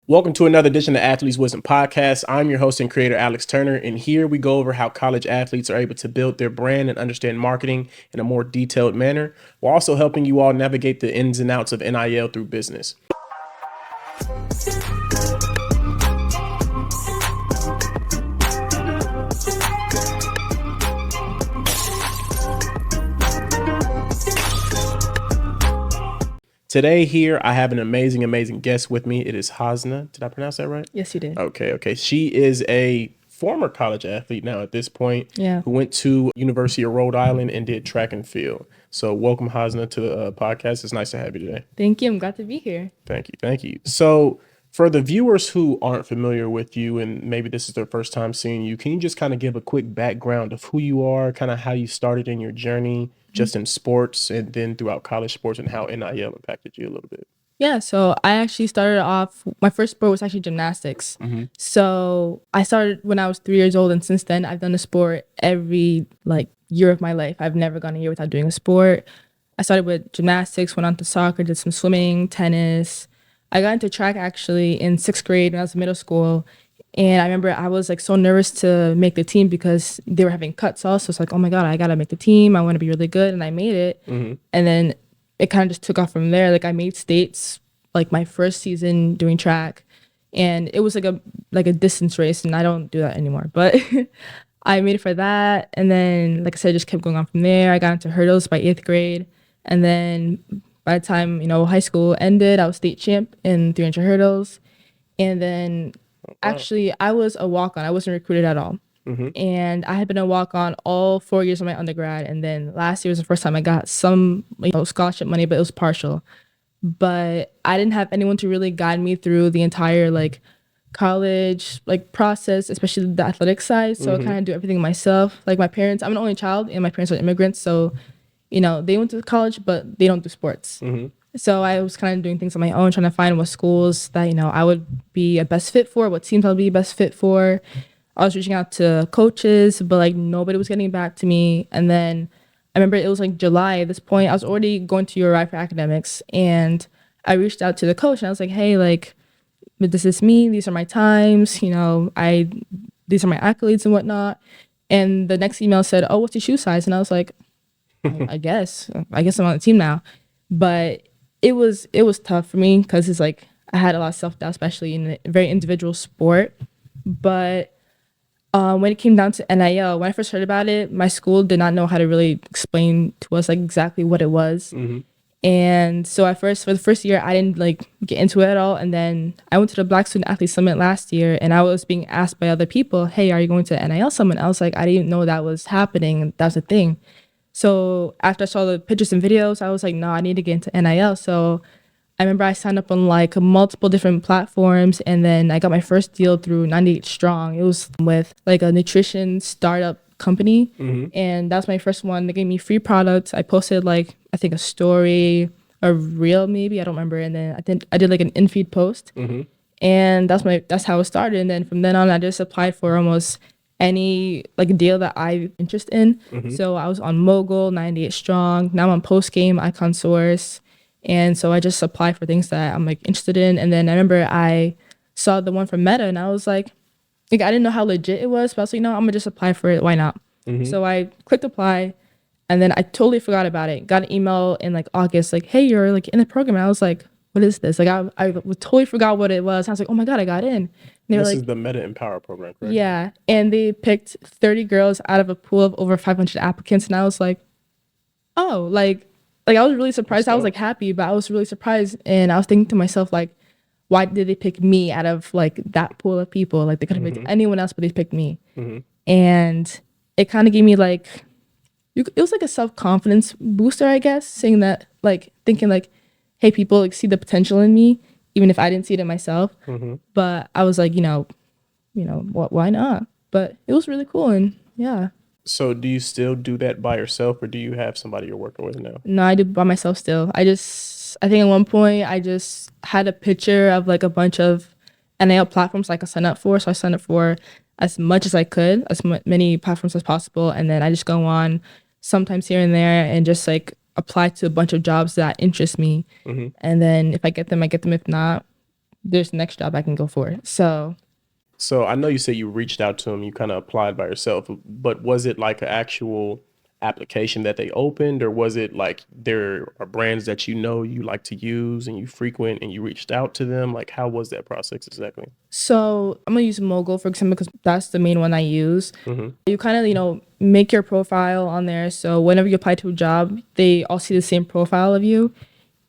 Welcome to another edition of Athletes Wisdom Podcast. I'm your host and creator, Alex Turner, and here we go over how college athletes are able to build their brand and understand marketing in a more detailed manner, while also helping you all navigate the ins and outs of NIL through business. Today here, I have an amazing guest with me. It is Hasna. Did I pronounce that right? Yes, you did. Okay. She is a former college athlete now at this point, who went to University of Rhode Island and did track and field. So welcome, Hasna, to the podcast. It's nice to have you today. Thank you. I'm glad to be here. Thank you. So for the viewers who aren't familiar with you and maybe this is their first time seeing you, can you just kind of give a quick background of who you are, kind of how you started in your journey just in sports and then throughout college sports and how NIL impacted you a little bit? Yeah, so I actually started off, my first sport was actually gymnastics. So I started when I was 3 years old, and since then I've done a sport every year of my life. I've never gone a year without doing a sport. I started with gymnastics, went on to soccer, did some swimming, tennis. I got into track actually in 6th grade when I was in middle school. And I remember I was so nervous to make the team because they were having cuts also. So it's oh my God, I got to make the team. I want to be really good. And I made it. And then it kind of just took off from there. I made states my first season doing track. And it was a distance race, and I don't do that anymore. But I made it for that. And then, like I said, just kept going on from there. I got into hurdles by 8th grade. And then by the time, high school ended, I was state champ in 300 hurdles. And then actually, I was a walk-on. I wasn't recruited at all. And I had been a walk-on all 4 years of my undergrad. And then last year was the first time I got some scholarship money, but it was partial. But I didn't have anyone to really guide me through the entire college process, especially the athletic side. So I kind of do everything myself. My parents, I'm an only child, and my parents are immigrants. So, they went to college, but they don't do sports. So I was kind of doing things on my own, trying to find what schools that, I would be a best fit for, what teams I would be a best fit for. I was reaching out to coaches, but nobody was getting back to me. And then I remember it was July at this point. I was already going to URI for academics, and I reached out to the coach and I was like, hey, this is me. These are my times. These are my accolades and whatnot. And the next email said, oh, what's your shoe size? And I was like, I guess I'm on the team now. But it was tough for me because it's I had a lot of self-doubt, especially in a very individual sport. But when it came down to NIL, when I first heard about it, my school did not know how to really explain to us exactly what it was. And so for the first year, I didn't get into it at all. And then I went to the Black Student Athlete Summit last year, and I was being asked by other people, hey, are you going to the NIL Summit? I was like, I didn't know that was happening. That was a thing. So after I saw the pictures and videos, I was like, no, I need to get into NIL. So I remember I signed up on multiple different platforms, and then I got my first deal through 98 Strong. It was with a nutrition startup company, and that was my first one. They gave me free products. I posted I think a story, a reel maybe, I don't remember, and then I did an in-feed post, and that's how it started. And then from then on, I just applied for almost any deal that I'm interested in. So I was on Mogul, 98 Strong. Now I'm on Postgame, Icon Source. And so I just applied for things that I'm interested in. And then I remember I saw the one from Meta, and I was I didn't know how legit it was, but I was no, I'm gonna just apply for it. Why not? So I clicked apply, and then I totally forgot about it. Got an email in August, hey, you're in the program. And I was like, what is this? I totally forgot what it was. I was like, oh my God, I got in. And they were this is the Meta Empower program, correct? Yeah. And they picked 30 girls out of a pool of over 500 applicants. And I was like, oh, I was really surprised. I was happy, but I was really surprised. And I was thinking to myself, why did they pick me out of that pool of people? They could have picked anyone else, but they picked me. And it kind of gave me it was a self-confidence booster, I guess, saying that, thinking hey, people see the potential in me, even if I didn't see it in myself. But I was why not? But it was really cool, and yeah. So do you still do that by yourself, or do you have somebody you're working with now? No, I do by myself still. I think at one point I just had a picture of a bunch of NIL platforms I signed up for. So I signed up for as much as I could, as many platforms as possible. And then I just go on sometimes here and there and just apply to a bunch of jobs that interest me. And then if I get them, I get them. If not, there's the next job I can go for. So I know you said you reached out to them, you kind of applied by yourself, but was it like an actual application that they opened, or was it like there are brands that you know you like to use and you frequent and you reached out to them? Like, how was that process exactly? So I'm gonna use Mogul for example because that's the main one I use. Mm-hmm. You kind of make your profile on there, so whenever you apply to a job, they all see the same profile of you.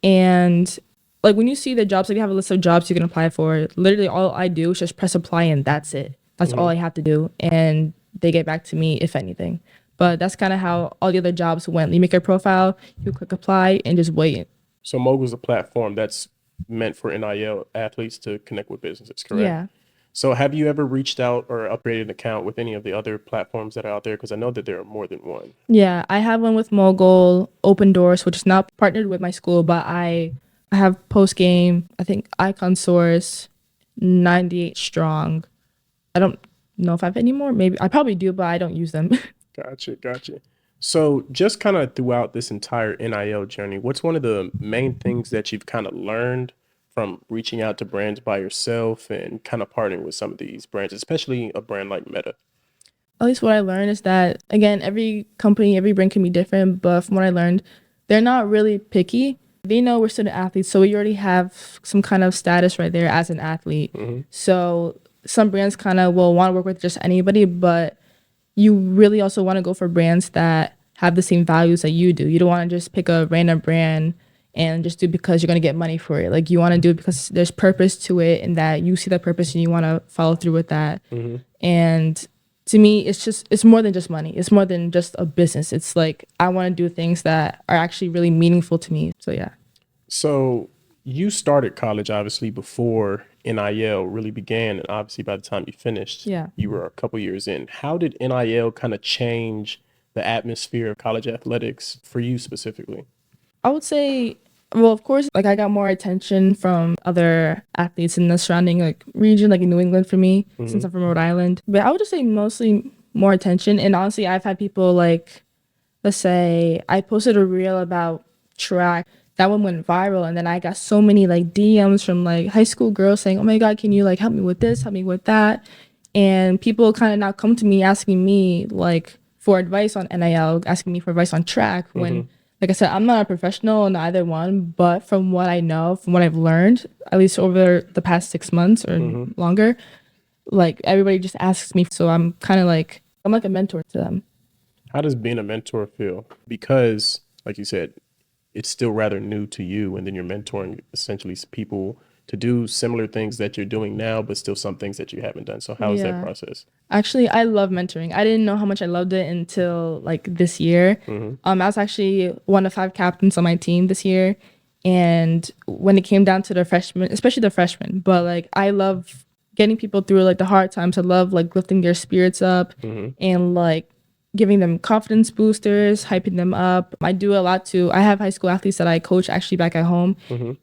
And like when you see the jobs, like you have a list of jobs you can apply for. Literally, all I do is just press apply, and that's it. That's all I have to do, and they get back to me if anything. But that's kind of how all the other jobs went. You make your profile, you click apply, and just wait. So Mogul's a platform that's meant for NIL athletes to connect with businesses, correct? Yeah. So have you ever reached out or upgraded an account with any of the other platforms that are out there? Because I know that there are more than one. Yeah, I have one with Mogul, Open Doors, which is not partnered with my school, but I have Post Game, I think Icon Source, 98 Strong. I don't know if I have any more. Maybe I probably do, but I don't use them. Gotcha. So just kind of throughout this entire NIL journey, what's one of the main things that you've kind of learned from reaching out to brands by yourself and kind of partnering with some of these brands, especially a brand like Meta? At least what I learned is that, again, every company, every brand can be different, but from what I learned, they're not really picky. They know we're student athletes, so we already have some kind of status right there as an athlete. So some brands kind of will want to work with just anybody, but you really also want to go for brands that have the same values that you do. You don't want to just pick a random brand and just do it because you're going to get money for it. Like you want to do it because there's purpose to it and that you see that purpose and you want to follow through with that. And to me, it's more than just money. It's more than just a business. It's like I want to do things that are actually really meaningful to me. So yeah. So you started college obviously before NIL really began, and obviously by the time you finished, Yeah. you were a couple years in. How did NIL kind of change the atmosphere of college athletics for you specifically? I would say, well, of course, like I got more attention from other athletes in the surrounding like region, like in New England for me, since I'm from Rhode Island. But I would just say mostly more attention. And honestly, I've had people like, let's say I posted a reel about track. That one went viral, and then I got so many like DMs from like high school girls saying, "Oh my God, can you like help me with this, help me with that?" And people kind of now come to me asking me like for advice on NIL, asking me for advice on track. When, like I said, I'm not a professional in either one, but from what I know, from what I've learned, at least over the past 6 months or longer, like everybody just asks me. So I'm kind of like I'm like a mentor to them. How does being a mentor feel? Because, like you said, it's still rather new to you, and then you're mentoring essentially people to do similar things that you're doing now, but still some things that you haven't done. So how is that Yeah. process? Actually, I love mentoring. I didn't know how much I loved it until like this year. I was actually one of 5 captains on my team this year. And when it came down to the freshmen, especially the freshmen, but like I love getting people through like the hard times. I love like lifting their spirits up and like giving them confidence boosters, hyping them up. I do a lot too. I have high school athletes that I coach actually back at home.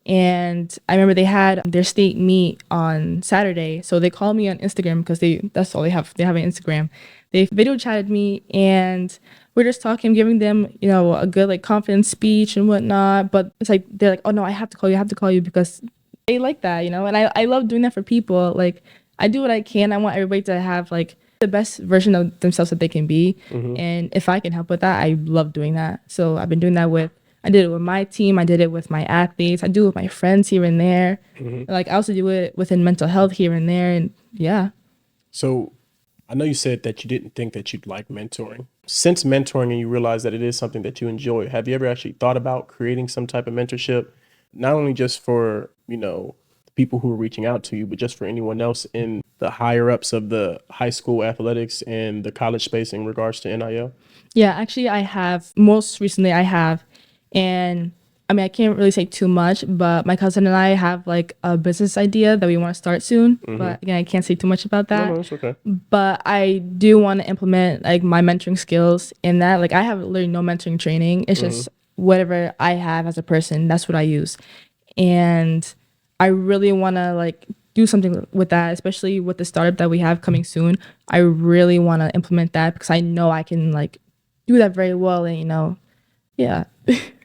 And I remember they had their state meet on Saturday. So they called me on Instagram because that's all they have. They have an Instagram. They video chatted me and we're just talking, giving them, a good like confidence speech and whatnot. But it's like, they're like, "Oh no, I have to call you because they like that, and I love doing that for people. Like I do what I can. I want everybody to have like the best version of themselves that they can be. And if I can help with that, I love doing that. So I've been doing that I did it with my team. I did it with my athletes. I do it with my friends here and there. Like I also do it within mental health here and there. And yeah. So I know you said that you didn't think that you'd like mentoring. Since mentoring and you realize that it is something that you enjoy, have you ever actually thought about creating some type of mentorship, not only just for, people who are reaching out to you, but just for anyone else in the higher ups of the high school athletics and the college space in regards to NIL? Yeah, actually I have. Most recently I have. And I mean, I can't really say too much, but my cousin and I have like a business idea that we want to start soon. But again, I can't say too much about that. No, it's okay. But I do want to implement like my mentoring skills in that. Like I have literally no mentoring training. It's just whatever I have as a person, that's what I use. And I really want to like do something with that, especially with the startup that we have coming soon. I really want to implement that because I know I can like do that very well. And yeah.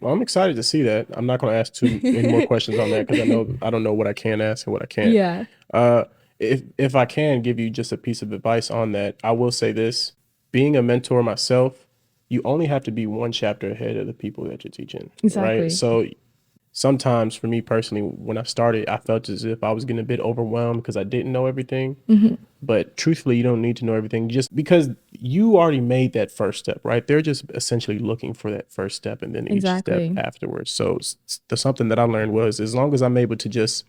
Well, I'm excited to see that. I'm not going to ask too any more questions on that because I don't know what I can ask and what I can't. Yeah. Uh, if I can give you just a piece of advice on that, I will say this: being a mentor myself, you only have to be one chapter ahead of the people that you're teaching, right? Exactly. So sometimes for me personally, when I started, I felt as if I was getting a bit overwhelmed because I didn't know everything. But truthfully, you don't need to know everything just because you already made that first step, right? They're just essentially looking for that first step and then each step Exactly. afterwards. So the something that I learned was as long as I'm able to just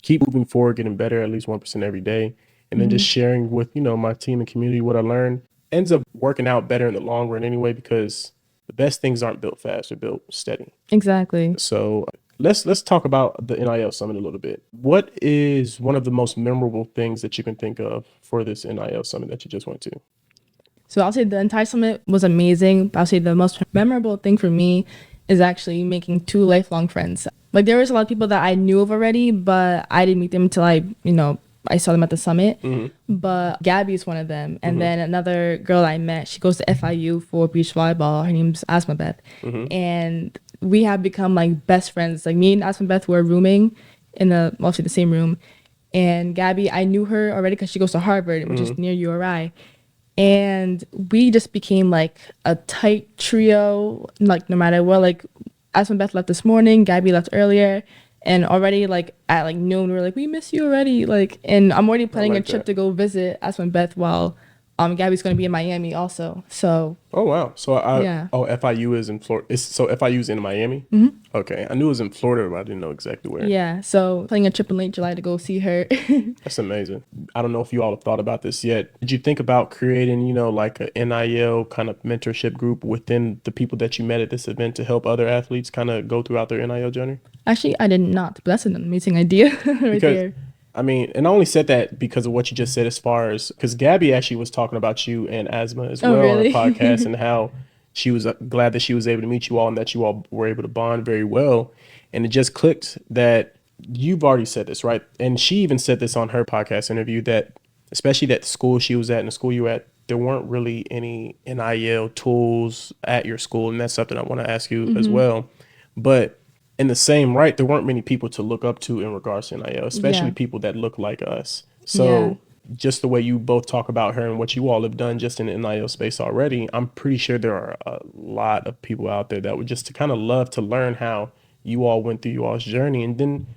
keep moving forward, getting better at least 1% every day, and then just sharing with, my team and community what I learned ends up working out better in the long run anyway, because the best things aren't built fast, they're built steady. Exactly. So let's talk about the NIL Summit a little bit. What is one of the most memorable things that you can think of for this NIL Summit that you just went to? So I'll say the entire summit was amazing, but I'll say the most memorable thing for me is actually making 2 lifelong friends. Like there was a lot of people that I knew of already, but I didn't meet them until I saw them at the summit. But Gabby is one of them. And then another girl I met, she goes to FIU for beach volleyball. Her name's Hasna Badji. And we have become like best friends. Like me and Hasna Badji were rooming in the same room. And Gabby, I knew her already because she goes to Harvard, which is near URI. And we just became like a tight trio, like no matter what. Like Aspen Beth left this morning, Gabby left earlier, and already like at like noon we are like, we miss you already. Like, and I'm already planning a trip to go visit Aspen Beth while Gabby's gonna be in Miami also. So Oh wow! So yeah. FIU is in Florida. So FIU is in Miami. Okay, I knew it was in Florida, but I didn't know exactly where. Yeah, so planning a trip in late July to go see her. That's amazing. I don't know if you all have thought about this yet. Did you think about creating, like a NIL kind of mentorship group within the people that you met at this event to help other athletes kind of go throughout their NIL journey? Actually, I did not, but that's an amazing idea right Because there. I mean, and I only said that because of what you just said, as far as because Gabby actually was talking about you and Asthma as Oh, well on a really? podcast, and how she was glad that she was able to meet you all and that you all were able to bond very well. And it just clicked that you've already said this, right? And she even said this on her podcast interview that, especially that school she was at and the school you were at, there weren't really any NIL tools at your school. And that's something I want to ask you as well. But in the same right, there weren't many people to look up to in regards to NIL, especially Yeah. people that look like us. Yeah. So just the way you both talk about her and what you all have done just in the NIL space already, I'm pretty sure there are a lot of people out there that would just to kind of love to learn how you all went through you all's journey. And then,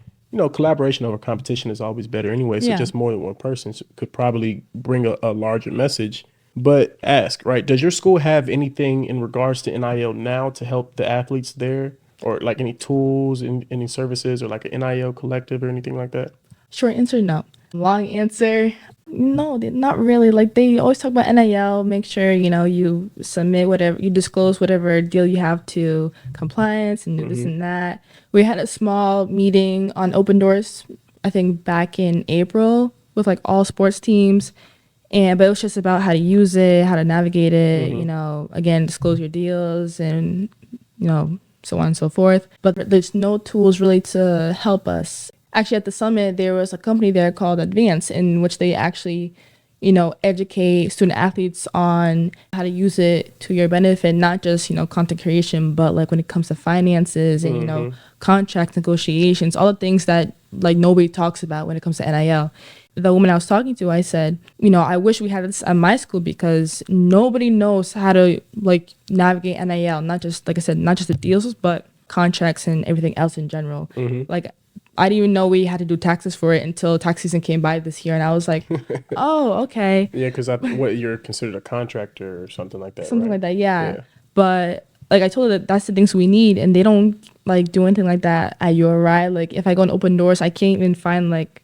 collaboration over competition is always better anyway. So Yeah. just more than one person could probably bring a larger message. But ask, right, does your school have anything in regards to NIL now to help the athletes there? Or like any tools, any services, or like an NIL collective or anything like that? Short answer, no. Long answer, no, not really. Like they always talk about NIL, make sure, you submit whatever, you disclose whatever deal you have to compliance and do this and that. We had a small meeting on Open Doors, I think back in April with like all sports teams. But it was just about how to use it, how to navigate it, again, disclose your deals and, so on and so forth. But there's no tools really to help us. Actually, at the summit, there was a company there called Advance, in which they actually, educate student athletes on how to use it to your benefit, not just, content creation, but like when it comes to finances and, contract negotiations, all the things that like nobody talks about when it comes to NIL. The woman I was talking to, I said, I wish we had this at my school because nobody knows how to like navigate NIL, not just, like I said, not just the deals, but contracts and everything else in general. Like I didn't even know we had to do taxes for it until tax season came by this year. And I was like, oh, okay. Yeah, because what you're considered a contractor or something like that, Something right? like that, yeah. But like I told her that that's the things we need, and they don't like do anything like that at URI. Like if I go on Open Doors, I can't even find like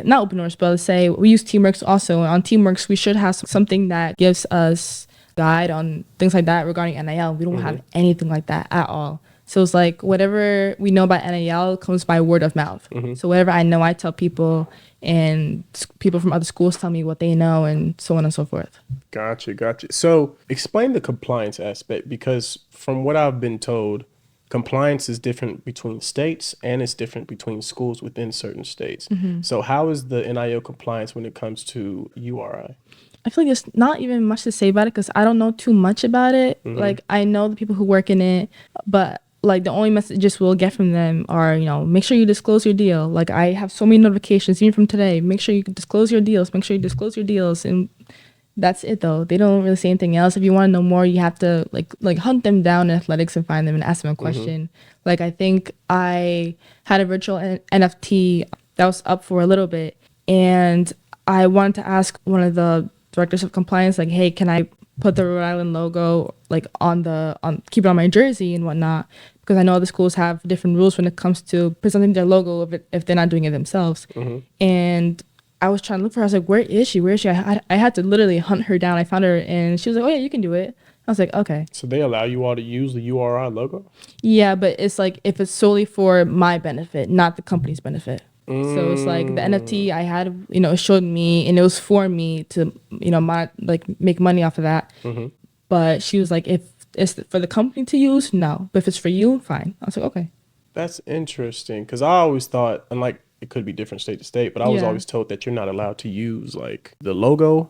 not Open Doors, but let's say we use Teamworks also. On Teamworks, we should have something that gives us guide on things like that regarding NIL. We don't have anything like that at all. So it's like whatever we know about NIL comes by word of mouth. So whatever I know, I tell people, and people from other schools tell me what they know, and so on and so forth. Gotcha. So explain the compliance aspect, because from what I've been told, compliance is different between states and it's different between schools within certain states. So how is the NIL compliance when it comes to URI? I feel like there's not even much to say about it because I don't know too much about it. Like I know the people who work in it, but like the only messages we'll get from them are, make sure you disclose your deal. Like I have so many notifications even from today. Make sure you disclose your deals. Make sure you disclose your deals. And that's it though. They don't really say anything else. If you want to know more, you have to like hunt them down in athletics and find them and ask them a question. Like I think I had a virtual NFT that was up for a little bit, and I wanted to ask one of the directors of compliance, like, hey, can I put the Rhode Island logo like keep it on my jersey and whatnot, because I know the schools have different rules when it comes to presenting their logo if they're not doing it themselves. And I was trying to look for her. I was like, where is she? I had to literally hunt her down. I found her and she was like, oh yeah, you can do it. I was like, okay. So they allow you all to use the URI logo? Yeah, but it's like if it's solely for my benefit, not the company's benefit. So it's like the NFT I had, it showed me and it was for me to, make money off of that. But she was like, if it's for the company to use, no. But if it's for you, fine. I was like, okay. That's interesting, because I always thought, and like it could be different state to state, but I was always told that you're not allowed to use like the logo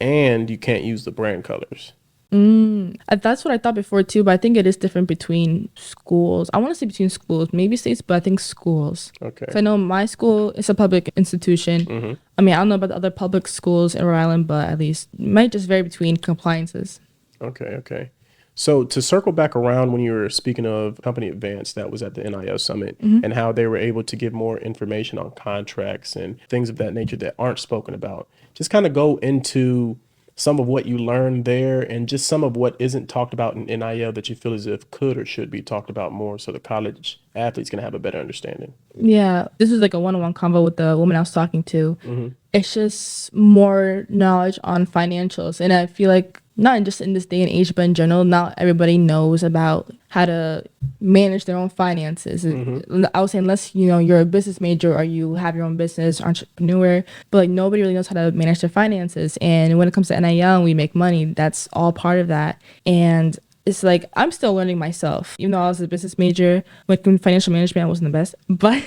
and you can't use the brand colors. That's what I thought before too, but I think it is different between schools. I want to say between schools, maybe states, but I think schools. Okay. So I know my school is a public institution. I mean, I don't know about the other public schools in Rhode Island, but at least it might just vary between compliances. Okay. So to circle back around when you were speaking of Company Advance that was at the NIL Summit and how they were able to give more information on contracts and things of that nature that aren't spoken about, just kind of go into some of what you learned there and just some of what isn't talked about in NIL that you feel as if could or should be talked about more so the college athletes can have a better understanding. Yeah, this was like a one-on-one convo with the woman I was talking to. It's just more knowledge on financials. And I feel like not just in this day and age, but in general, not everybody knows about how to manage their own finances. I would say unless, you're a business major or you have your own business, entrepreneur, but like nobody really knows how to manage their finances. And when it comes to NIL and we make money, that's all part of that. And it's like I'm still learning myself, even though I was a business major. Like in financial management, I wasn't the best, but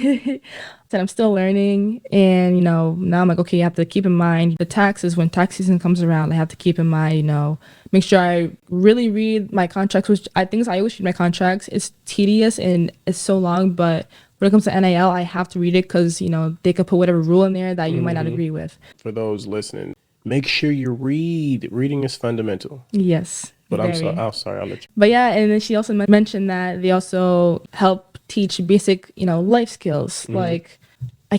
I'm still learning. And now I'm like, okay, you have to keep in mind the taxes when tax season comes around. I have to keep in mind, make sure I really read my contracts, which I always read my contracts. It's tedious and it's so long, but when it comes to NIL, I have to read it because they could put whatever rule in there that you might not agree with. For those listening, make sure you read. Reading is fundamental. Yes. But I'm sorry, I'll let you. But yeah, and then she also mentioned that they also help teach basic, life skills. Like,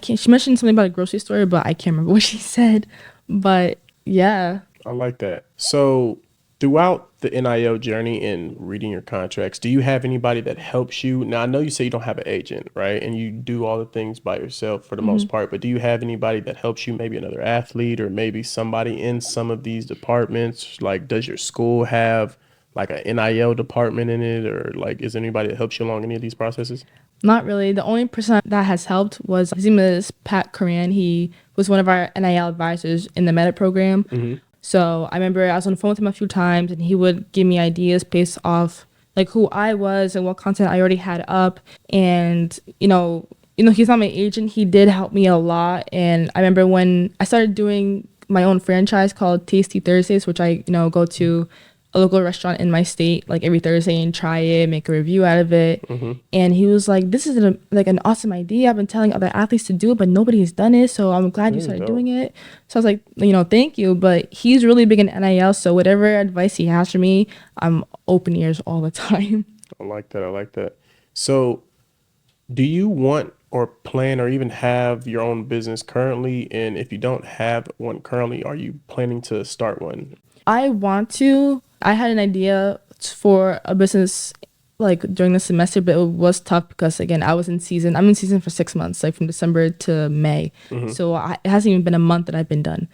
she mentioned something about a grocery store, but I can't remember what she said. But yeah. I like that. So throughout the NIL journey and reading your contracts, do you have anybody that helps you? Now, I know you say you don't have an agent, right? And you do all the things by yourself for the most part, but do you have anybody that helps you, maybe another athlete or maybe somebody in some of these departments? Like, does your school have like an NIL department in it, or like, is there anybody that helps you along any of these processes? Not really. The only person that has helped was, his name is Pat Coran. He was one of our NIL advisors in the Meta program. So I remember I was on the phone with him a few times and he would give me ideas based off like who I was and what content I already had up. And, he's not my agent. He did help me a lot. And I remember when I started doing my own franchise called Tasty Thursdays, which I, go to a local restaurant in my state like every Thursday and try it, make a review out of it. And he was like, this is an awesome idea. I've been telling other athletes to do it, but nobody has done it. So I'm glad you started doing it. So I was like, thank you. But he's really big in NIL. So whatever advice he has for me, I'm open ears all the time. I like that. So do you want or plan or even have your own business currently? And if you don't have one currently, are you planning to start one? I want to. I had an idea for a business like during the semester, but it was tough because again, I'm in season for 6 months, like from December to May. So it hasn't even been a month that I've been done.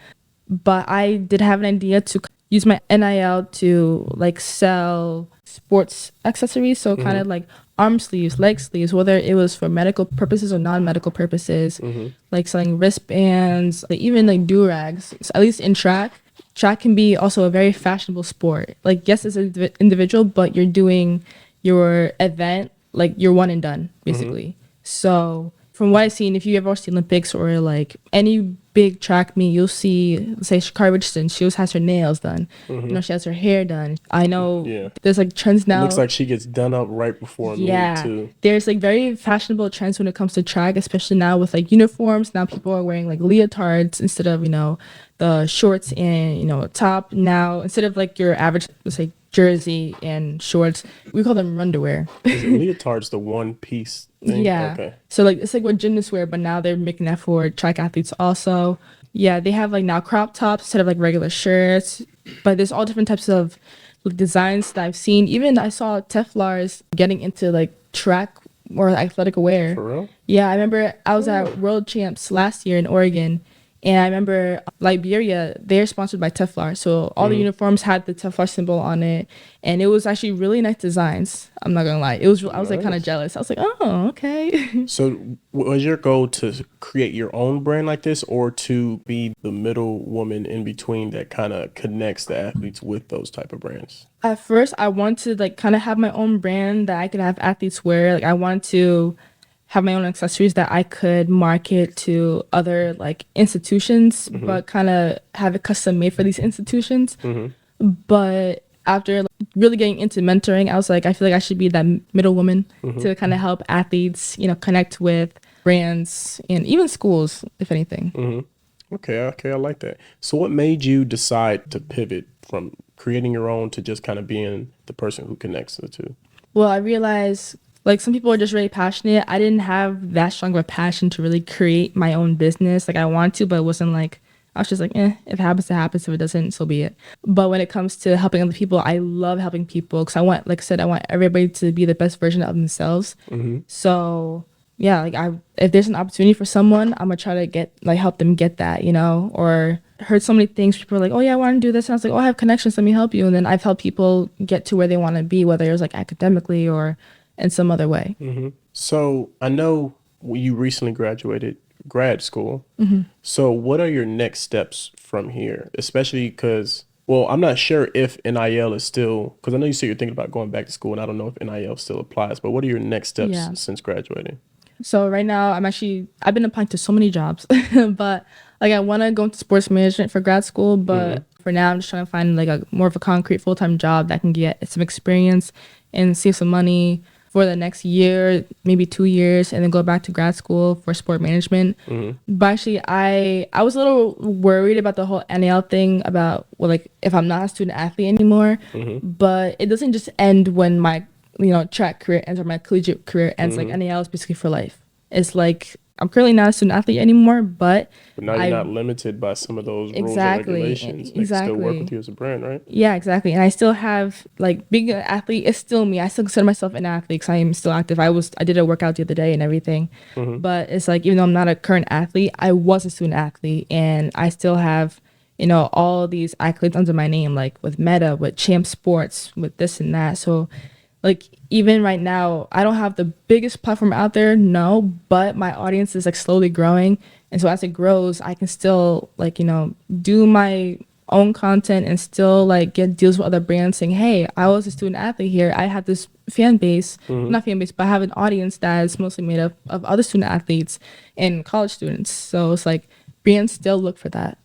But I did have an idea to use my NIL to like sell sports accessories. So kind of like arm sleeves, leg sleeves, whether it was for medical purposes or non-medical purposes, like selling wristbands, like even like do-rags, so at least in track. Track can be also a very fashionable sport. Like, yes, it's an individual, but you're doing your event, like you're one and done, basically. So from what I've seen, if you ever watch the Olympics or like any big track meet, you'll see, say, Shakari Richardson, she always has her nails done. You know, she has her hair done. I know Yeah. there's like trends now. It looks like she gets done up right before a meet too. There's like very fashionable trends when it comes to track, especially now with like uniforms. Now people are wearing like leotards instead of, you know, the shorts and, you know, top. Now, instead of like your average, let's say, jersey and shorts, we call them underwear. Is it leotard's the one piece thing? Yeah. Okay. So like it's like what gymnasts wear, but now they're making that for track athletes also. Yeah, they have like now crop tops instead of like regular shirts. But there's all different types of like, designs that I've seen. Even I saw Teflars getting into like track or athletic wear. For real? Yeah, I remember I was at World Champs last year in Oregon. And I remember Liberia, they're sponsored by Teflar. So all the uniforms had the Teflar symbol on it. And it was actually really nice designs. I'm not going to lie. I was like kind of jealous. I was like, oh, okay. So was your goal to create your own brand like this, or to be the middle woman in between that kind of connects the athletes with those type of brands? At first, I wanted to like kind of have my own brand that I could have athletes wear. Like I wanted to have my own accessories that I could market to other like institutions, but kind of have it custom made for these institutions. But after like, really getting into mentoring, I was like, I feel like I should be that middle woman to kind of help athletes, you know, connect with brands and even schools, if anything. Okay, I like that. So what made you decide to pivot from creating your own to just kind of being the person who connects the two? Well, I realized like some people are just really passionate. I didn't have that strong of a passion to really create my own business. Like I want to, but it wasn't like, I was just like, if it happens, it happens. If it doesn't, so be it. But when it comes to helping other people, I love helping people because I want, like I said, I want everybody to be the best version of themselves. So yeah, like if there's an opportunity for someone, I'm gonna try to help them get that, you know, or heard so many things. People are like, oh yeah, I want to do this. And I was like, oh, I have connections. Let me help you. And then I've helped people get to where they want to be, whether it was like academically or in some other way. So I know you recently graduated grad school. So what are your next steps from here? Especially because, well, I'm not sure if NIL is still, because I know you said you're thinking about going back to school, and I don't know if NIL still applies, but what are your next steps since graduating? So right now I've been applying to so many jobs, but like I want to go into sports management for grad school, but for now I'm just trying to find like a more of a concrete full-time job that can get some experience and save some money for the next year, maybe 2 years, and then go back to grad school for sport management. But actually, I was a little worried about the whole NIL thing about, well, like if I'm not a student athlete anymore, but it doesn't just end when my, you know, track career ends or my collegiate career ends. Like NIL is basically for life. It's like I'm currently not a student athlete anymore, but now you're not limited by some of those rules and regulations. They can still work with you as a brand, right? Yeah, exactly. And I still have, like, being an athlete is still me. I still consider myself an athlete because I am still active. I did a workout the other day and everything. But it's like, even though I'm not a current athlete, I was a student athlete, and I still have, you know, all these accolades under my name, like with Meta, with Champ Sports, with this and that. So like even right now, I don't have the biggest platform out there, no, but my audience is like slowly growing. And so as it grows, I can still like, you know, do my own content and still like get deals with other brands saying, hey, I was a student athlete here. I have this fan base, not fan base, but I have an audience that is mostly made up of other student athletes and college students. So it's like brands still look for that.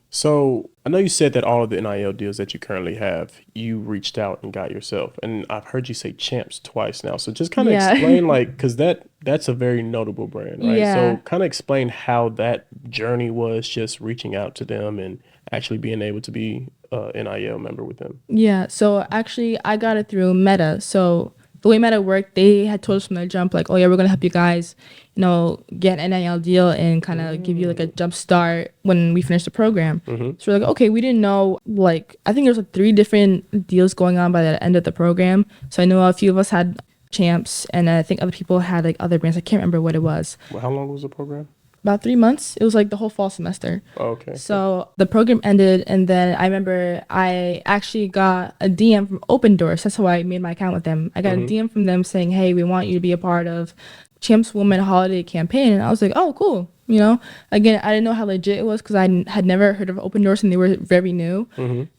So I know you said that all of the NIL deals that you currently have, you reached out and got yourself. And I've heard you say Champs twice now. So just kind of explain, like, because that's a very notable brand, right? So kind of explain how that journey was, just reaching out to them and actually being able to be an NIL member with them. Yeah, so actually I got it through Meta. So the way Meta worked, they had told us from the jump, like, oh yeah, we're going to help you guys, you know, get an NIL deal and kind of give you like a jump start when we finish the program. So we're like, okay, we didn't know, like, I think there was like 3 different deals going on by the end of the program. So I know a few of us had Champs, and I think other people had like other brands. I can't remember what it was. Well, how long was the program? About 3 months. It was like the whole fall semester. Oh, okay. So the program ended, and then I remember I actually got a DM from Open Doors. That's how I made my account with them. I got a DM from them saying, hey, we want you to be a part of Champs Women Holiday Campaign. And I was like, oh, cool. You know, again, I didn't know how legit it was because I had never heard of Open Doors and they were very new.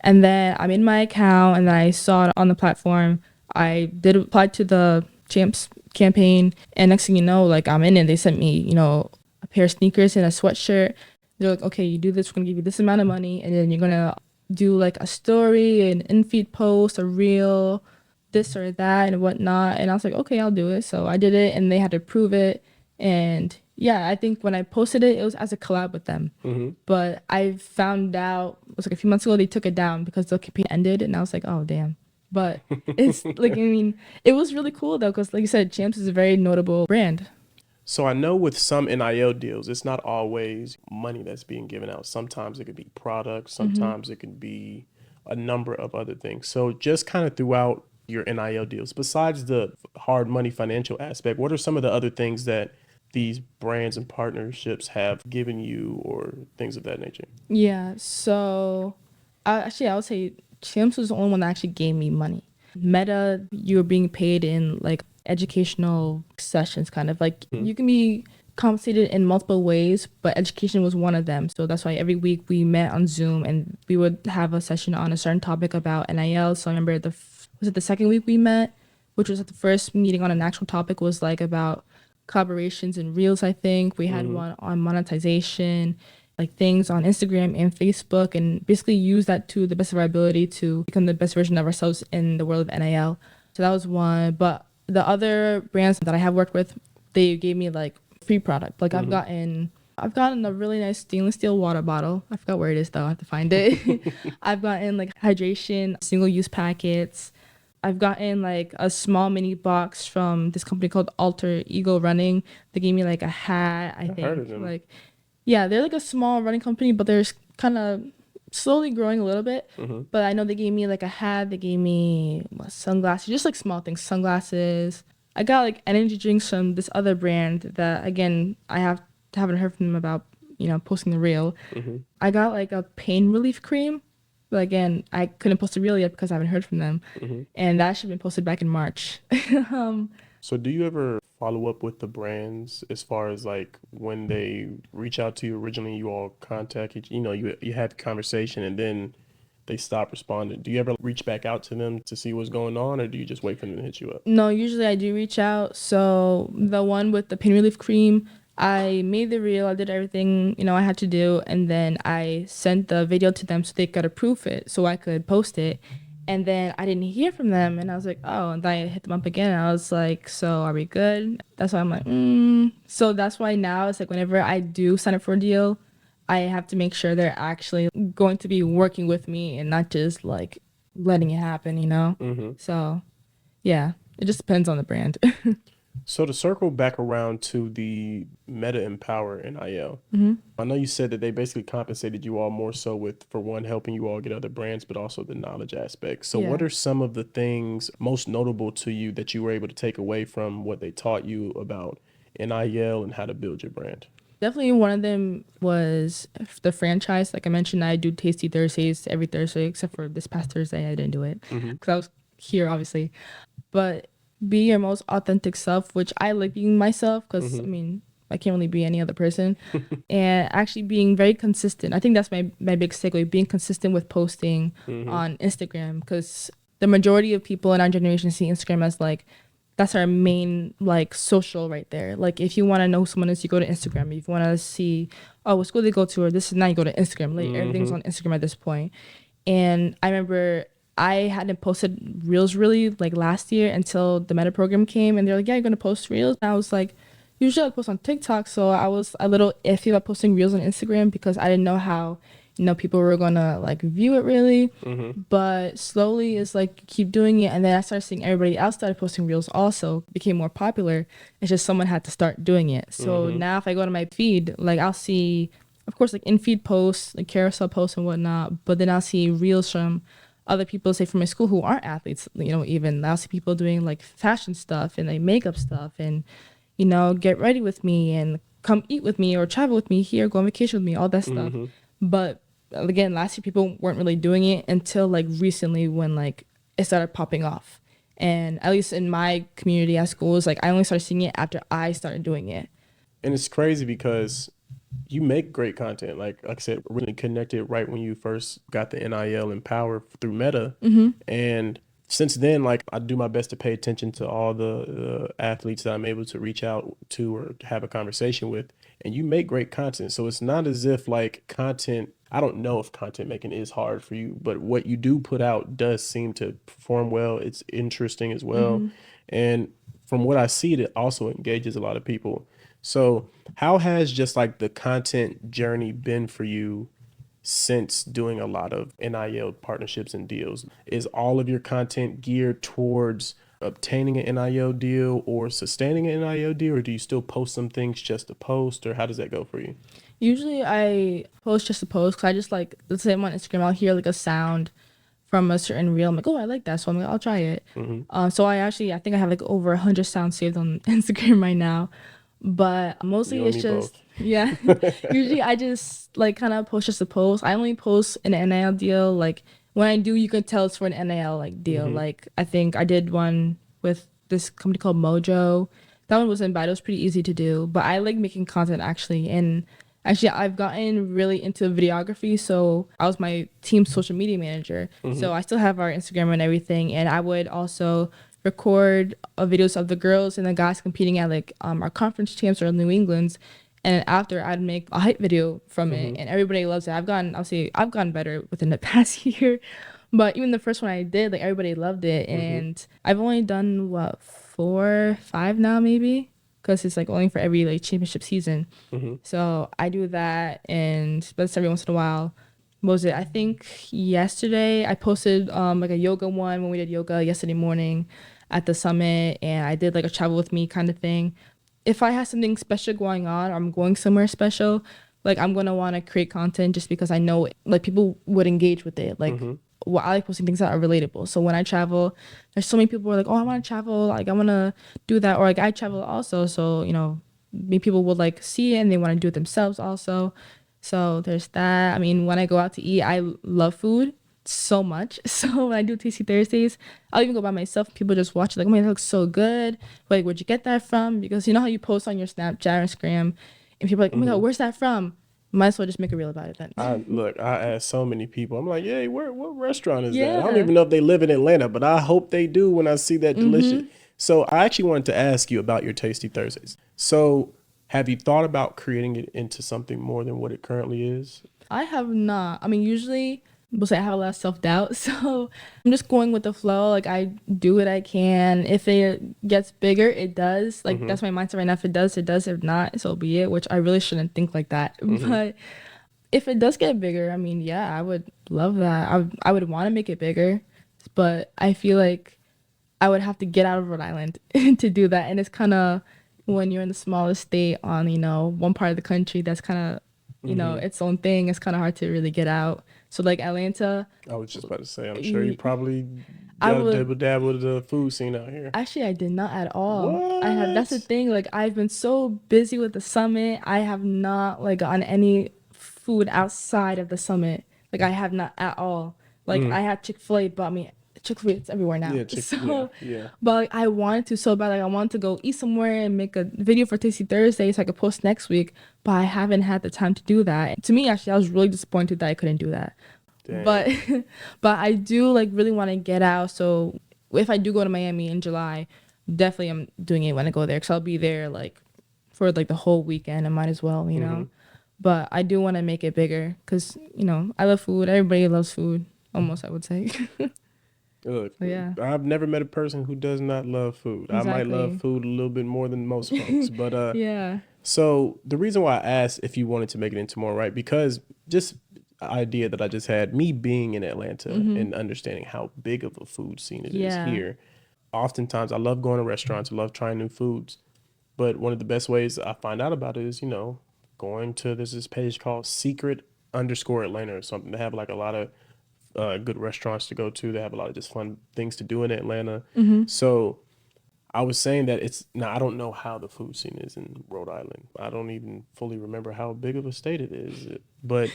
And then I made my account and I saw it on the platform. I did apply to the Champs campaign, and next thing you know, like I'm in it. They sent me, you know, a pair of sneakers and a sweatshirt. They're like, okay, you do this, we're gonna give you this amount of money, and then you're gonna do like a story, an in-feed post, a reel, this or that and whatnot. And I was like, okay, I'll do it. So I did it, and they had to approve it. And yeah, I think when I posted it, it was as a collab with them. But I found out it was like a few months ago they took it down because the campaign ended, and I was like, oh damn. But it's like, I mean, it was really cool though, because like you said, Champs is a very notable brand. So I know with some NIL deals, it's not always money that's being given out. Sometimes it could be products, sometimes it can be a number of other things. So just kind of throughout your NIL deals, besides the hard money financial aspect, what are some of the other things that these brands and partnerships have given you or things of that nature? Yeah, so I would say Champs was the only one that actually gave me money. Meta, you were being paid in like educational sessions, kind of like you can be compensated in multiple ways, but education was one of them. So that's why every week we met on Zoom and we would have a session on a certain topic about NIL. So I remember was it the second week we met, which was at the first meeting on an actual topic was like about collaborations and reels. I think we had one on monetization, like things on Instagram and Facebook, and basically use that to the best of our ability to become the best version of ourselves in the world of NIL. So that was one. But the other brands that I have worked with, they gave me like free product. Like I've gotten a really nice stainless steel water bottle. I forgot where it is though. I have to find it. I've gotten like hydration, single use packets. I've gotten like a small mini box from this company called Alter Ego Running. They gave me like a hat, I I heard of think. them. Like, yeah, they're like a small running company, but they're kind of slowly growing a little bit. But I know they gave me like a hat. They gave me sunglasses, just like small things, sunglasses. I got like energy drinks from this other brand that again haven't heard from them about, posting the reel. I got like a pain relief cream, but again, I couldn't post a reel yet because I haven't heard from them, and that should have been posted back in March. So do you ever follow up with the brands as far as like when they reach out to you originally, you all contact each, you have the conversation and then they stop responding. Do you ever reach back out to them to see what's going on or do you just wait for them to hit you up? No, usually I do reach out. So the one with the pain relief cream, I made the reel, I did everything, I had to do, and then I sent the video to them so they could approve it so I could post it. And then I didn't hear from them and I was like, oh, and then I hit them up again. And I was like, so are we good? That's why I'm like, So that's why now it's like whenever I do sign up for a deal, I have to make sure they're actually going to be working with me and not just like letting it happen. So yeah, it just depends on the brand. So to circle back around to the Meta Empower NIL, I know you said that they basically compensated you all more so with, for one, helping you all get other brands, but also the knowledge aspect. So what Yeah. are some of the things most notable to you that you were able to take away from what they taught you about NIL and how to build your brand? Definitely one of them was the franchise. Like I mentioned, I do Tasty Thursdays every Thursday, except for this past Thursday, I didn't do it because I was here, obviously. But be your most authentic self, which I like being myself because, I mean, I can't really be any other person. And actually being very consistent. I think that's my big takeaway, being consistent with posting on Instagram because the majority of people in our generation see Instagram as like, that's our main like social right there. Like if you want to know who someone is, you go to Instagram. If you want to see, oh, what school they go to or this and that, you go to Instagram. Like everything's on Instagram at this point. And I remember I hadn't posted reels really like last year until the meta program came and they're like, yeah, you're gonna post reels. And I was like, usually I post on TikTok, so I was a little iffy about posting reels on Instagram because I didn't know how people were gonna like view it really. But slowly it's like you keep doing it, and then I started seeing everybody else started posting reels also, became more popular. It's just someone had to start doing it. So now if I go to my feed, like I'll see, of course, like in feed posts, like carousel posts and whatnot, but then I'll see reels from other people, say from my school, who aren't athletes. Even I'll see people doing like fashion stuff and like makeup stuff and get ready with me and come eat with me or travel with me here, go on vacation with me, all that stuff. But again, last year people weren't really doing it until like recently when like it started popping off. And at least in my community at school, it's like I only started seeing it after I started doing it. And it's crazy because you make great content. Like I said, really connected right when you first got the NIL and Power through Meta. And since then, like I do my best to pay attention to all the athletes that I'm able to reach out to or have a conversation with. and you make great content. So it's not as if like content, I don't know if content making is hard for you, but what you do put out does seem to perform well. It's interesting as well. And from what I see, it also engages a lot of people. So how has just like the content journey been for you since doing a lot of NIL partnerships and deals? Is all of your content geared towards obtaining an NIL deal or sustaining an NIL deal, or do you still post some things just to post, or how does that go for you? Usually I post just to post because I just like, let's say I'm on Instagram, I'll hear like a sound from a certain reel. I'm like, oh, I like that. So I'm like, I'll try it. So I think I have like over 100 sounds saved on Instagram right now. But mostly You and it's me just, both. yeah. Usually I just like kind of post just to post. I only post an NIL deal. Like when I do, you can tell it's for an NIL like deal. Like I think I did one with this company called Mojo. That one wasn't bad. It was pretty easy to do. But I like making content actually. And actually, I've gotten really into videography. So I was my team's social media manager. So I still have our Instagram and everything. And I would also record videos of the girls and the guys competing at like our conference champs or New England's. And after I'd make a hype video from it, and everybody loves it. I've gotten better within the past year, but even the first one I did, like everybody loved it. And I've only done what 4, 5 now maybe, because it's like only for every like championship season. So I do that, and that's every once in a while. What was it? I think yesterday I posted like a yoga one when we did yoga yesterday morning at the summit, and I did like a travel with me kind of thing. If I have something special going on or I'm going somewhere special, like I'm gonna want to create content just because I know like people would engage with it. Like well, I like posting things that are relatable. So when I travel, there's so many people who are like, oh, I want to travel, like I want to do that, or like I travel also. So maybe people will like see it and they want to do it themselves also. So there's that. I mean, when I go out to eat, I love food so much. So when I do Tasty Thursdays, I'll even go by myself. People just watch it like, oh my, that looks so good. Like, where'd you get that from? Because you know how you post on your Snapchat or Instagram, and people are like, oh my God, where's that from? Might as well just make a reel about it then. I ask so many people. I'm like, "Hey, what restaurant is that?" I don't Yeah. even know if they live in Atlanta, but I hope they do when I see that delicious. Mm-hmm. So I actually wanted to ask you about your Tasty Thursdays. So have you thought about creating it into something more than what it currently is? I have not. I mean, usually we'll say I have a lot of self-doubt. So I'm just going with the flow. Like I do what I can. If it gets bigger, it does. Like that's my mindset right now. If it does, it does. If not, so be it, which I really shouldn't think like that. But if it does get bigger, I mean, yeah, I would love that. I would want to make it bigger, but I feel like I would have to get out of Rhode Island to do that. And it's kind of when you're in the smallest state on, one part of the country that's kind of, its own thing. It's kind of hard to really get out. So like Atlanta, I was just about to say, I'm sure you y- probably I got a would dibble dab with the food scene out here. actually, I did not at all. That's the What? thing. Like I've been so busy with the summit. I have not like gotten any food outside of the summit. Like I have not at all. Like I had Chick-fil-A, but I mean Chick-fil-A it's everywhere now. Yeah, yeah, So, yeah. but like, I wanted to so bad. Like I wanted to go eat somewhere and make a video for Tasty Thursday so I could post next week. But I haven't had the time to do that. To me, actually, I was really disappointed that I couldn't do that. But Dang. but I do like really want to get out. So if I do go to Miami in July, definitely I'm doing it when I go there because I'll be there like for like the whole weekend. I might as well. But I do want to make it bigger because I love food. Everybody loves food, almost I would say. Look, So yeah, I've never met a person who does not love food. I might love exactly. food a little bit more than most folks, but Yeah. so the reason why I asked if you wanted to make it into more, right? Because just idea that I just had, me being in Atlanta and understanding how big of a food scene it is Yeah. here. Oftentimes, I love going to restaurants. I love trying new foods. But one of the best ways I find out about it is, going to there's this page called Secret underscore Atlanta or something. They have like a lot of good restaurants to go to. They have a lot of just fun things to do in Atlanta. So I was saying that it's now I don't know how the food scene is in Rhode Island. I don't even fully remember how big of a state it is. But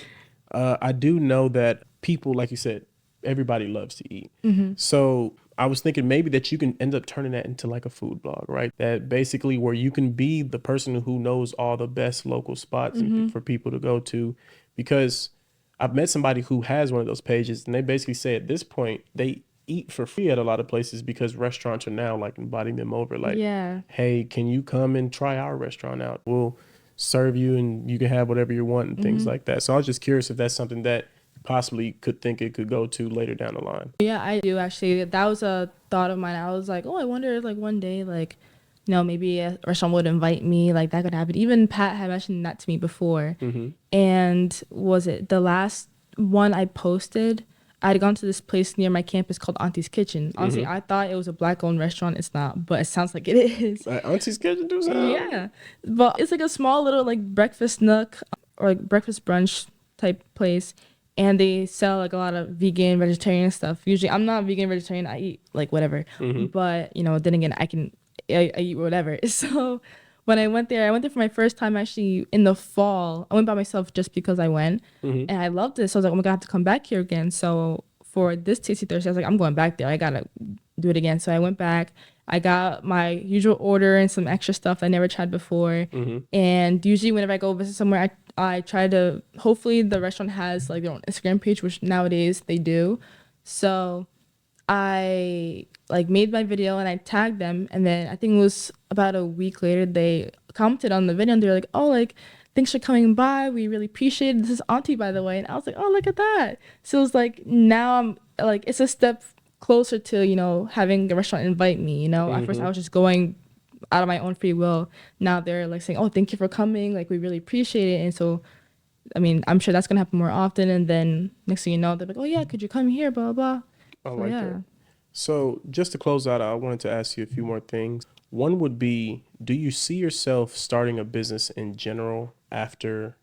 I do know that people, like you said, everybody loves to eat. So I was thinking maybe that you can end up turning that into like a food blog, right? That basically where you can be the person who knows all the best local spots and for people to go to. Because I've met somebody who has one of those pages and they basically say at this point they eat for free at a lot of places because restaurants are now like inviting them over like, Yeah. hey, can you come and try our restaurant out? We'll serve you and you can have whatever you want and things Mm-hmm. like that. So I was just curious if that's something that possibly could think it could go to later down the line. Yeah, I do actually. That was a thought of mine. I was like, oh, I wonder if like one day, like, maybe a restaurant would invite me. Like that could happen. Even Pat had mentioned that to me before. Mm-hmm. And was it the last one I posted? I'd gone to this place near my campus called Auntie's Kitchen. Honestly, Mm-hmm. I thought it was a black-owned restaurant. It's not, but it sounds like it is. Auntie's Kitchen do sound. Yeah, but it's like a small little like breakfast nook or like breakfast brunch type place, and they sell like a lot of vegan, vegetarian stuff. Usually, I'm not vegan, vegetarian. I eat like whatever, Mm-hmm. but then again, I eat whatever. So when I went there for my first time actually in the fall. I went by myself just because I went, Mm-hmm. and I loved it. So I was like, oh my God, I have to come back here again. So for this Tasty Thursday, I was like, I'm going back there. I gotta do it again. So I went back. I got my usual order and some extra stuff I never tried before. Mm-hmm. And usually whenever I go visit somewhere, I try to, hopefully the restaurant has like their own Instagram page, which nowadays they do. So I like made my video and I tagged them, and then I think it was about a week later they commented on the video and they're like, oh, like thanks for coming by, we really appreciate it, this is Auntie by the way. And I was like, oh, look at that. So it was like, now I'm like, it's a step closer to having a restaurant invite me. At first I was just going out of my own free will. Now they're like saying, oh, thank you for coming, like we really appreciate it. And so I mean, I'm sure that's gonna happen more often, and then next thing you know they're like, oh yeah, could you come here, blah blah I blah. So like yeah. that. So just to close out, I wanted to ask you a few more things. One would be, do you see yourself starting a business in general after,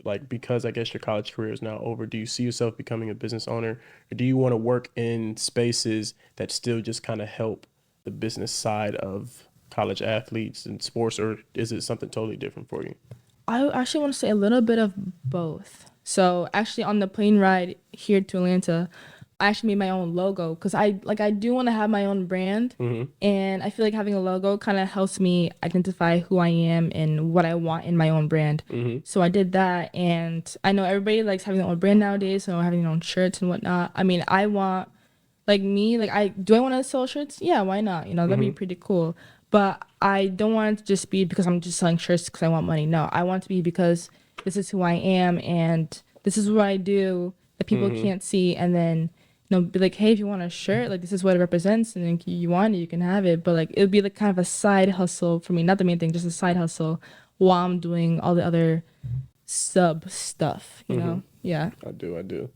like, because I guess your college career is now over, do you see yourself becoming a business owner, or do you want to work in spaces that still just kind of help the business side of college athletes and sports, or is it something totally different for you? I actually want to say a little bit of both. So actually on the plane ride here to Atlanta, I actually made my own logo because I do want to have my own brand, Mm-hmm. and I feel like having a logo kind of helps me identify who I am and what I want in my own brand. Mm-hmm. So I did that, and I know everybody likes having their own brand nowadays, so having their own shirts and whatnot. I mean, I want like me, like I want to sell shirts? Yeah, why not? That'd be Mm-hmm. pretty cool. But I don't want it to just be because I'm just selling shirts because I want money. No, I want it to be because this is who I am and this is what I do that people Mm-hmm. can't see. And then be like, hey, if you want a shirt, like this is what it represents, and then you want it, you can have it. But like it would be like kind of a side hustle for me, not the main thing, just a side hustle while I'm doing all the other sub stuff. Mm-hmm. Yeah. I do. I do.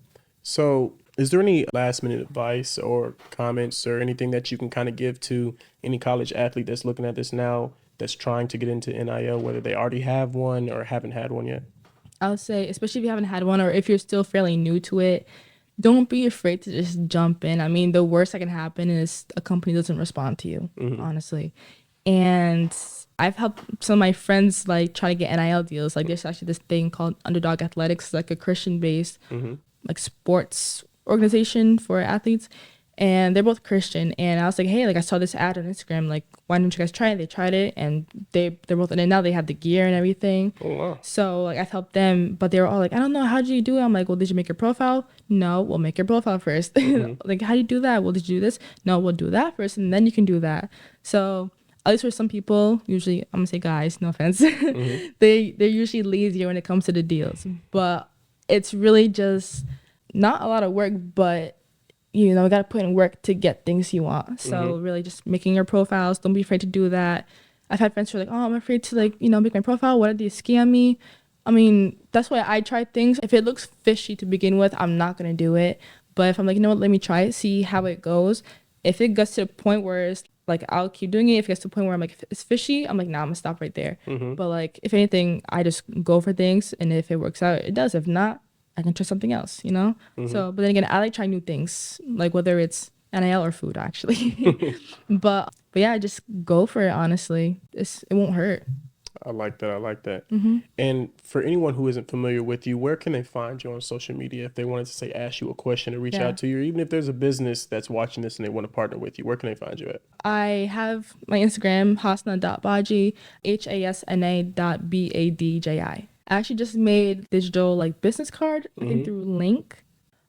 So, is there any last minute advice or comments or anything that you can kind of give to any college athlete that's looking at this now that's trying to get into NIL, whether they already have one or haven't had one yet? I would say, especially if you haven't had one or if you're still fairly new to it, don't be afraid to just jump in. I mean, the worst that can happen is a company doesn't respond to you, Mm-hmm. honestly. And I've helped some of my friends like try to get NIL deals. Like there's actually this thing called Underdog Athletics, like a Christian-based Mm-hmm. like sports organization for athletes, and they're both Christian. And I was like, hey, like I saw this ad on Instagram, like why don't you guys try it? They tried it, and they're both in it now. They have the gear and everything. Oh, wow. So like I've helped them, but they were all like, I don't know, how did you do it? I'm like, well, did you make your profile? No, we'll make your profile first. Mm-hmm. Like, how do you do that? Well, did you do this? No, we'll do that first, and then you can do that. So at least for some people, usually I'm gonna say guys, no offense, Mm-hmm. they're usually lazier when it comes to the deals. But it's really just not a lot of work, but you gotta put in work to get things you want. So Mm-hmm. really just making your profiles, don't be afraid to do that. I've had friends who are like, oh, I'm afraid to like make my profile, what if they scam me? I mean, that's why I try things. If it looks fishy to begin with, I'm not gonna do it. But if I'm like, you know what, let me try it, see how it goes. If it gets to a point where it's like, I'll keep doing it. If it gets to a point where I'm like, if it's fishy, I'm like, nah, I'm gonna stop right there. Mm-hmm. But like, if anything, I just go for things, and if it works out, it does. If not, I can try something else. Mm-hmm. So, but then again, I like trying new things, like whether it's NIL or food, actually. but yeah, just go for it. Honestly, it won't hurt. I like that. I like that. Mm-hmm. And for anyone who isn't familiar with you, where can they find you on social media if they wanted to say ask you a question or reach Yeah. out to you, or even if there's a business that's watching this and they want to partner with you, where can they find you at? I have my Instagram, Hasna.Badji, HASNA.BADJI. I actually just made digital like business card, I think through Link.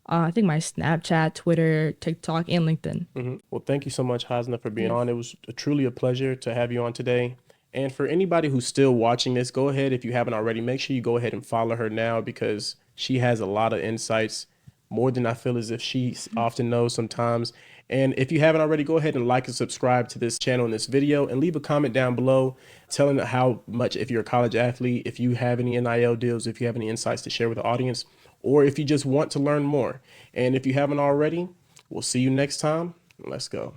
I think my Snapchat, Twitter, TikTok, and LinkedIn. Mm-hmm. Well, thank you so much, Hasna, for being Yes. on. It was truly a pleasure to have you on today. And for anybody who's still watching this, go ahead, if you haven't already, make sure you go ahead and follow her now, because she has a lot of insights, more than I feel as if she often knows sometimes. And if you haven't already, go ahead and like and subscribe to this channel in this video, and leave a comment down below telling how much, if you're a college athlete, if you have any NIL deals, if you have any insights to share with the audience, or if you just want to learn more. And if you haven't already, we'll see you next time. Let's go.